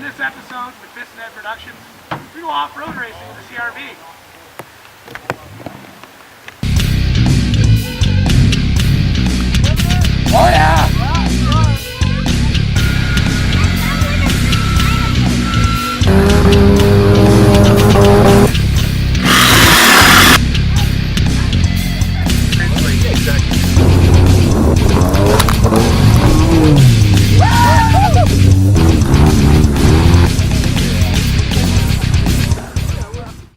On this episode with Net Productions, we go off-road racing with the CRV. Oh yeah!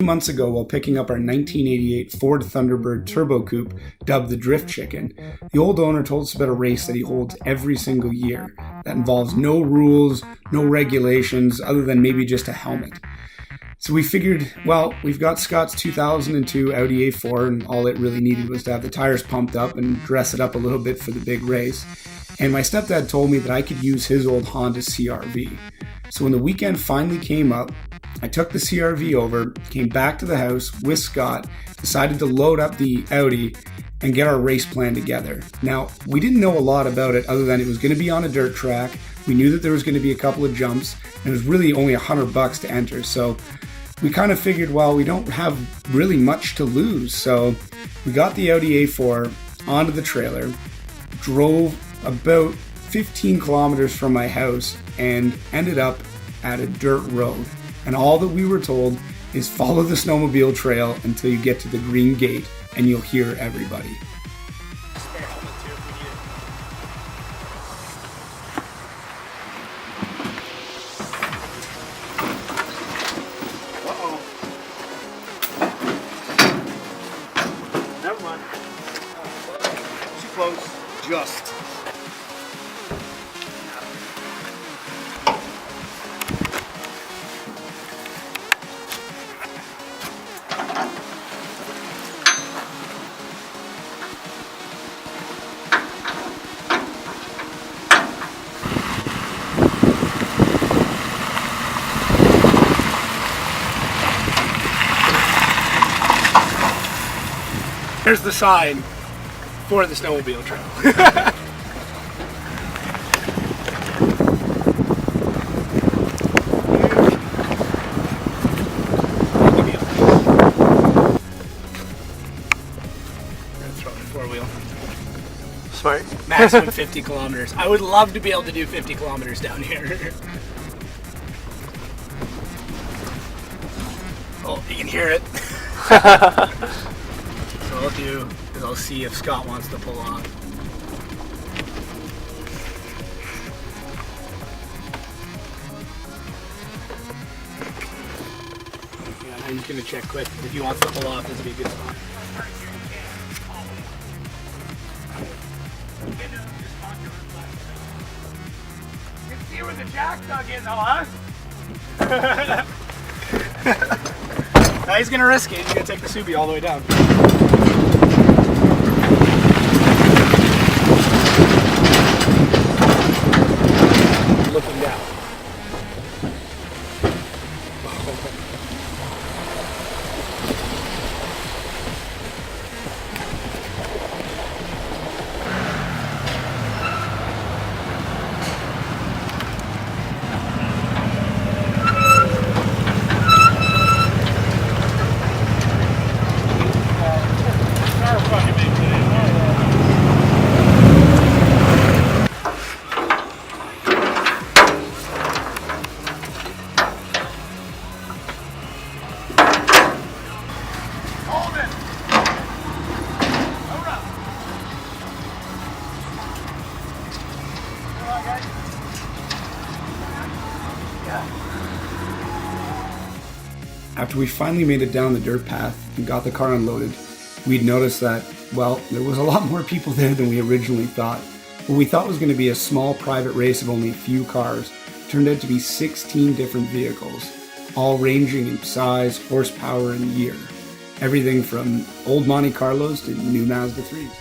Months ago, while picking up our 1988 Ford Thunderbird Turbo Coupe, dubbed the Drift Chicken, the old owner told us about a race that he holds every single year that involves no rules, no regulations, other than maybe just a helmet. So we figured, well, we've got Scott's 2002 Audi A4, and all it really needed was to have the tires pumped up and dress it up a little bit for the big race. And my stepdad told me that I could use his old Honda CRV. So when the weekend finally came up, I took the CRV over, came back to the house with Scott, decided to load up the Audi and get our race plan together. Now, we didn't know a lot about it other than it was going to be on a dirt track. We knew that there was going to be a couple of jumps, and it was really only $100 to enter. So we kind of figured, well, we don't have really much to lose. So we got the Audi A4 onto the trailer, drove about 15 kilometers from my house, and ended up at a dirt road. And all that we were told is follow the snowmobile trail until you get to the green gate and you'll hear everybody. Uh-oh. Never mind. Too close. Just. Here's the sign for the snowmobile trail. Four-wheel. Smart. Maximum 50 kilometers. I would love to be able to do 50 kilometers down here. Oh, you can hear it. So what I'll do is I'll see if Scott wants to pull off. Yeah, I'm just going to check quick. If he wants to pull off, this would be a good spot. You can see where the jack dug in though, huh? Now he's gonna risk it. He's gonna take the Subi all the way down. Looking down. After we finally made it down the dirt path and got the car unloaded, we'd noticed that, well, there was a lot more people there than we originally thought. What we thought was going to be a small private race of only a few cars turned out to be 16 different vehicles, all ranging in size, horsepower, and year. Everything from old Monte Carlos to new Mazda 3s.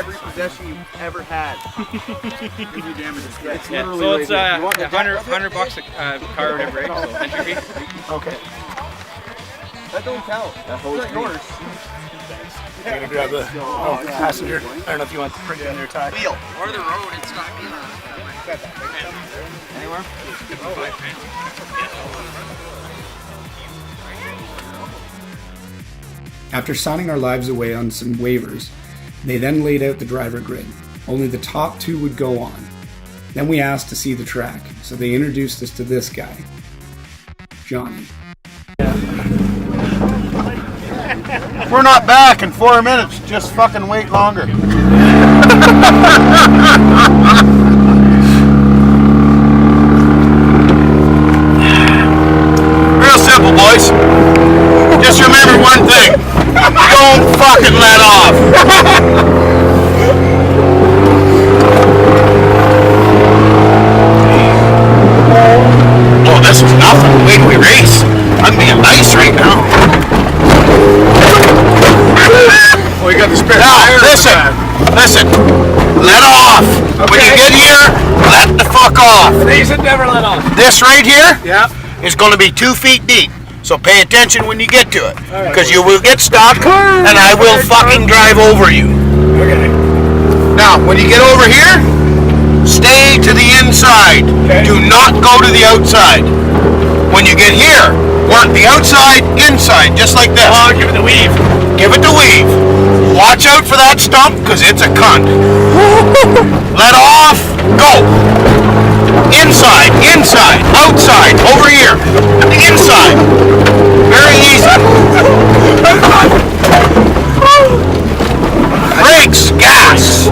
Every possession you've ever had. It's Yeah, literally so it's $100 $100 a car or whatever, right? So entry fee. Okay. That don't count. That's yours. I'm gonna grab the passenger. I don't know if you want to print it on your tie. Wheel. Or the road, it's not me. Anywhere? After signing our lives away on some waivers, they then laid out the driver grid. Only the top 2 would go on. Then we asked to see the track, so they introduced us to this guy, Johnny. If we're not back in 4 minutes, just fucking wait longer. Real simple, boys. Just remember one thing. Don't fucking let off. Oh, this is nothing. The way we race. I'm being nice right now. We got the spare Now, tire. listen. Let off. When you get here, let the fuck off. They should never let off. This right here Yeah. is going to be 2 feet deep. So pay attention when you get to it. Because you will get stuck and I will fucking drive over you. Okay. Now, when you get over here, stay to the inside. Okay. Do not go to the outside. When you get here, work the outside, inside, just like this. Oh, give it the weave. Give it the weave. Watch out for that stump, because it's a cunt. Let off, go. Inside, outside, over here. Inside. Very easy. Brakes, gas.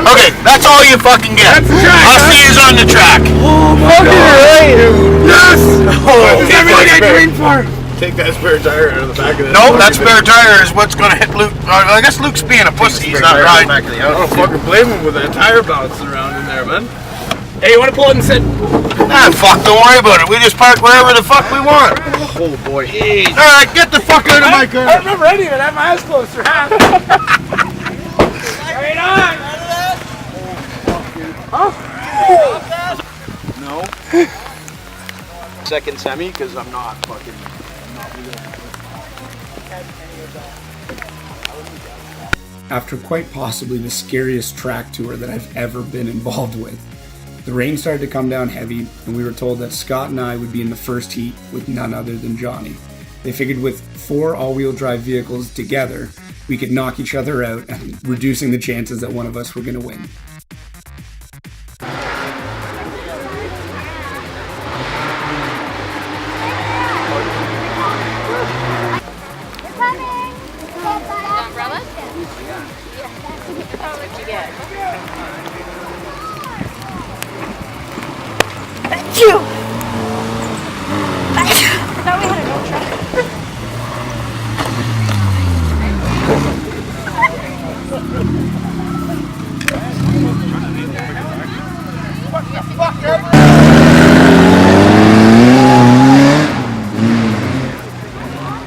Okay, that's all you fucking get. I'll see you on the track. Yes! What's everything I dreamed for? Take that spare tire out of the back of the. No, that spare tire is what's gonna hit Luke. I guess Luke's being a pussy. He's not riding. I don't fucking blame him with that tire bouncing around in there, man. Hey, you want to pull it and sit? Ah, fuck, don't worry about it. We just park wherever the fuck we want. Oh boy. Alright, get the fuck out of my I car. don't remember any of it. I have my eyes closed for half. Right on! No. Second semi, because I'm not fucking. After quite possibly the scariest track tour that I've ever been involved with, the rain started to come down heavy, and we were told that Scott and I would be in the first heat with none other than Johnny. They figured with 4 all-wheel drive vehicles together, we could knock each other out, and reducing the chances that one of us were going to win.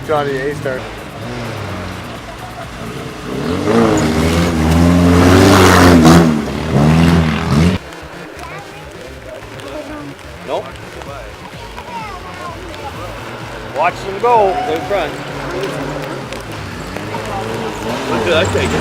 Johnny A start. Nope. Watch them go. Go in front. Look at that take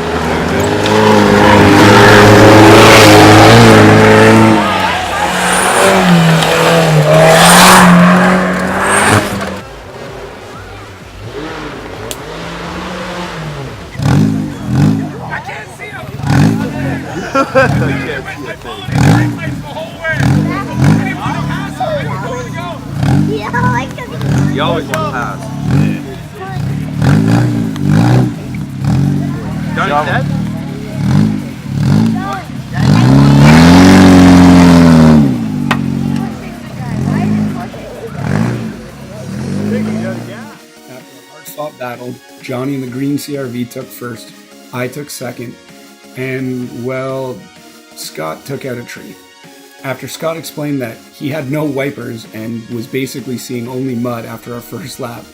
I can't see him. My phone is right place the whole way. I didn't want to pass him. I didn't know where to go. Yeah, I like You always want to pass. Johnny dead? After a hard-fought battle, Johnny and the green CRV took first, I took second, and, well, Scott took out a tree. After Scott explained that he had no wipers and was basically seeing only mud after our first lap,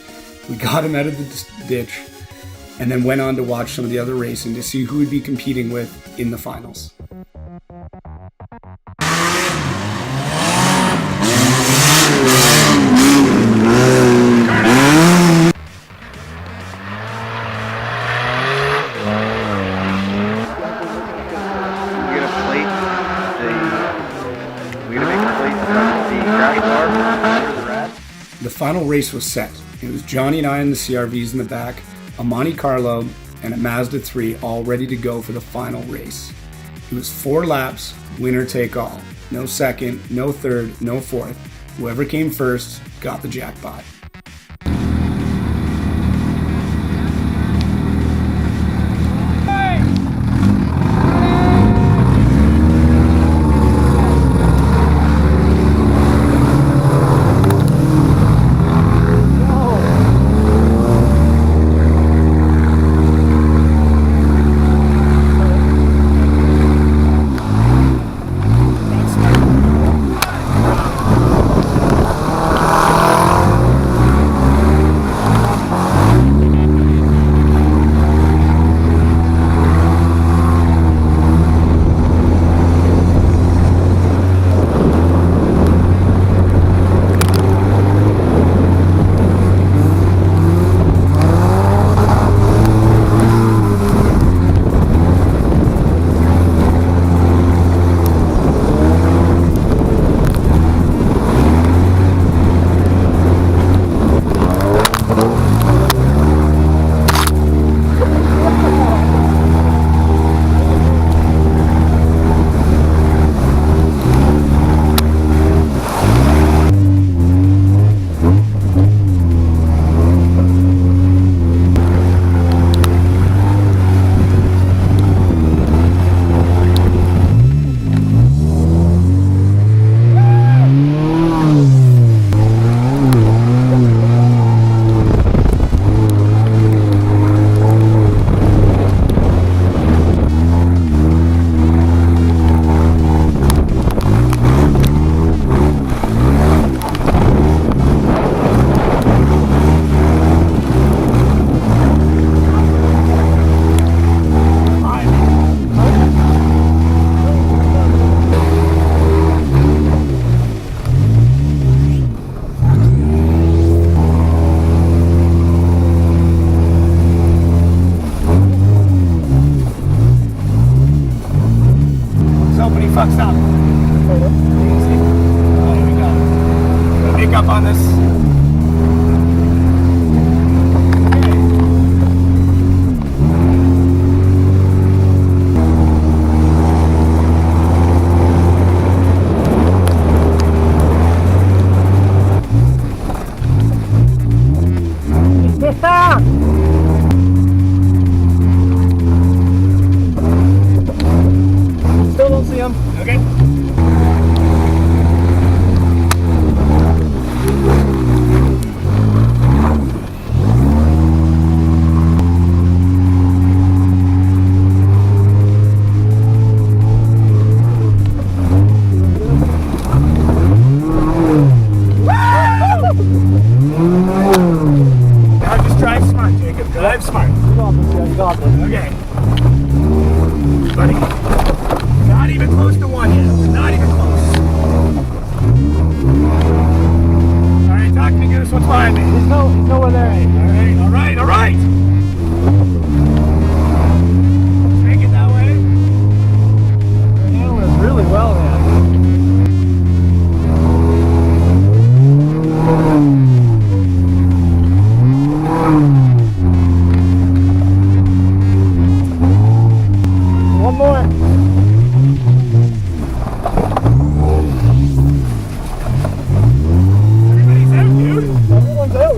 we got him out of the ditch and then went on to watch some of the other racing to see who we'd be competing with in the finals. final race was set. It was Johnny and I in the CRVs in the back, a Monte Carlo, and a Mazda 3 all ready to go for the final race. It was 4 laps, winner take all. No second, no third, no fourth. Whoever came first got the jackpot. Fucks up. Easy. Oh, here we go. Make up on this. Still don't see him. Okay. Now just drive smart, Jacob. Drive smart. You got this. Okay. Buddy. Not even close to one yet. Not even close. Alright, talking to Goose, what's behind me? He's nowhere there. Alright. Make it that way. You're handling this really well, man. One more.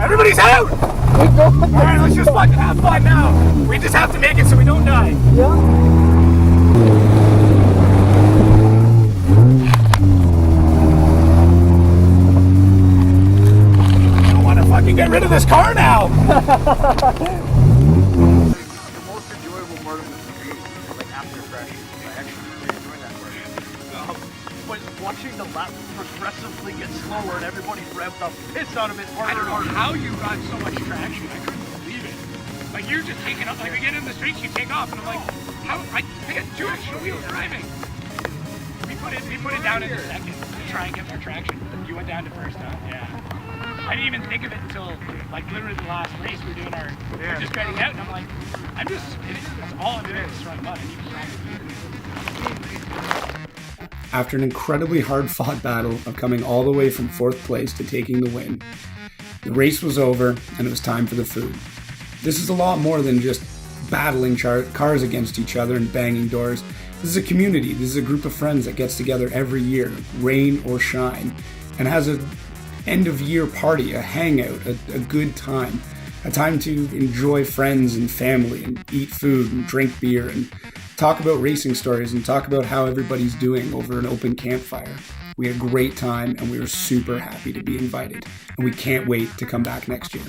Everybody's out! Alright, let's just fucking have fun now. We just have to make it so we don't die. I don't want to fucking get rid of this car now. The most enjoyable part of the day is like after crashing. I actually really enjoy that part. But watching the lap progressively get slower and everybody's revved up, it's out of it harder I don't and know harder. how you got so much traction. I couldn't believe it. Like you're just taking up. Like we get in the streets, you take off, and I'm like, how? I got 2 extra wheels driving. We put it down in a second to try and get more traction. You went down to first, huh? Yeah. I didn't even think of it until like literally the last race. We were doing our, we're just getting out, and I'm like, that's all I'm doing is throwing mud. I need to try. After an incredibly hard-fought battle of coming all the way from 4th place to taking the win, The race was over, and it was time for the food. This is a lot more than just battling cars against each other and banging doors. This is a community. This is a group of friends that gets together every year, rain or shine, and has an end-of-year party, a hangout, a good time. A time to enjoy friends and family and eat food and drink beer and talk about racing stories and talk about how everybody's doing over an open campfire. We had a great time, and we were super happy to be invited, and we can't wait to come back next year.